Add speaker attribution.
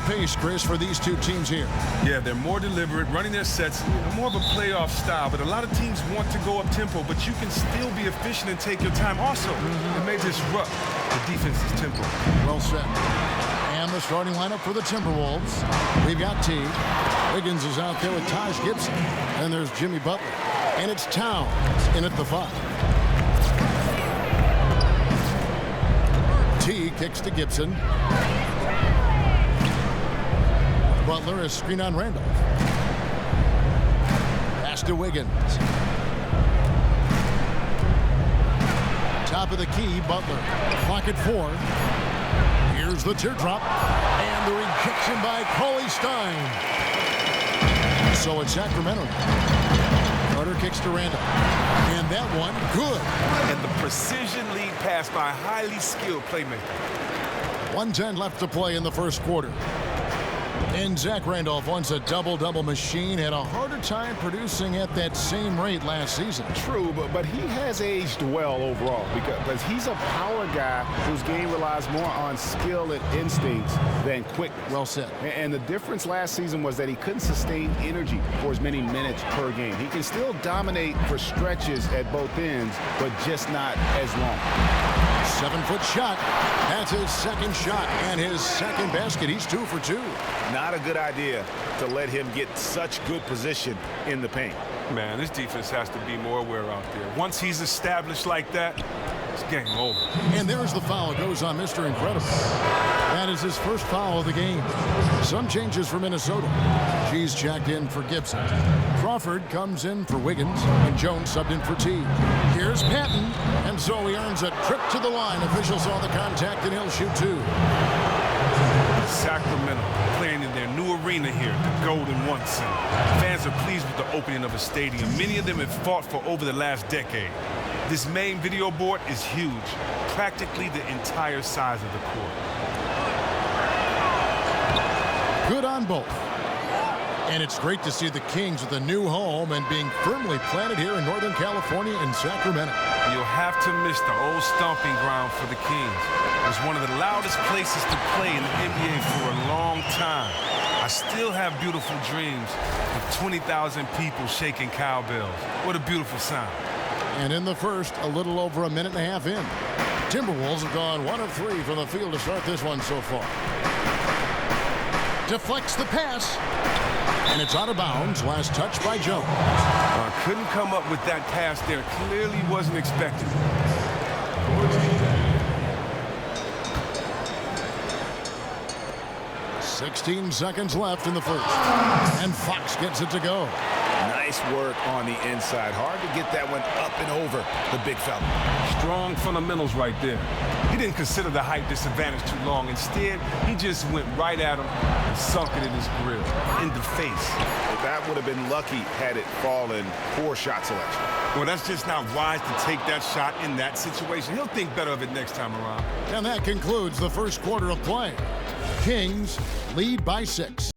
Speaker 1: pace, Chris, for these two teams here.
Speaker 2: Yeah, they're more deliberate, running their sets, more of a playoff style. But a lot of teams want to go up-tempo, but you can still be efficient and take your time. Also, it may disrupt the defense's tempo.
Speaker 1: Well said. And the starting lineup for the Timberwolves. We've got T. Wiggins is out there with Taj Gibson. And there's Jimmy Butler. And it's Towns in at the 5. T kicks to Gibson. Butler is screen on Randolph. Pass to Wiggins. Top of the key, Butler. Clock at 4. Here's the teardrop. And the rejection by Cauley Stein. So it's Sacramento. Carter kicks to Randolph. And that one, good.
Speaker 2: And the precision lead pass by a highly skilled playmaker.
Speaker 1: 1:10 left to play in the first quarter. And Zach Randolph, once a double-double machine, had a harder time producing at that same rate last season.
Speaker 3: True, but he has aged well overall because he's a power guy whose game relies more on skill and instincts than quickness.
Speaker 1: Well said.
Speaker 3: And the difference last season was that he couldn't sustain energy for as many minutes per game. He can still dominate for stretches at both ends, but just not as long.
Speaker 1: 7-foot shot. That's his second shot and his second basket. He's 2 for 2.
Speaker 3: Not a good idea to let him get such good position in the paint.
Speaker 2: Man, this defense has to be more aware out there. Once he's established like that, it's game over.
Speaker 1: And there's the foul. It goes on Mr. Incredible. That is his first foul of the game. Some changes for Minnesota. She's checked in for Gibson. Crawford comes in for Wiggins, and Jones subbed in for T. Here's Patton, and so he earns a trip to the line. Officials saw the contact, and he'll shoot 2.
Speaker 2: Sacramento playing in their new arena here, the Golden One Center. Fans are pleased with the opening of a stadium. Many of them have fought for over the last decade. This main video board is huge, practically the entire size of the court.
Speaker 1: Good on both. And it's great to see the Kings with a new home and being firmly planted here in Northern California in Sacramento.
Speaker 2: You'll have to miss the old stomping ground for the Kings. It was one of the loudest places to play in the NBA for a long time. I still have beautiful dreams of 20,000 people shaking cowbells. What a beautiful sound.
Speaker 1: And in the first, a little over a minute and a half in. Timberwolves have gone 1 of 3 from the field to start this one so far. Deflects the pass. And it's out of bounds. Last touch by Jones.
Speaker 2: Couldn't come up with that pass there. Clearly wasn't expected.
Speaker 1: 16 seconds left in the first. And Fox gets it to go.
Speaker 3: Nice work on the inside. Hard to get that one up and over the big fella.
Speaker 2: Strong fundamentals right there. He didn't consider the height disadvantage too long. Instead, he just went right at him and sunk it in his grill, in the face.
Speaker 3: That would have been lucky had it fallen. Poor shot selection.
Speaker 2: Well, that's just not wise to take that shot in that situation. He'll think better of it next time around.
Speaker 1: And that concludes the first quarter of play. Kings lead by 6.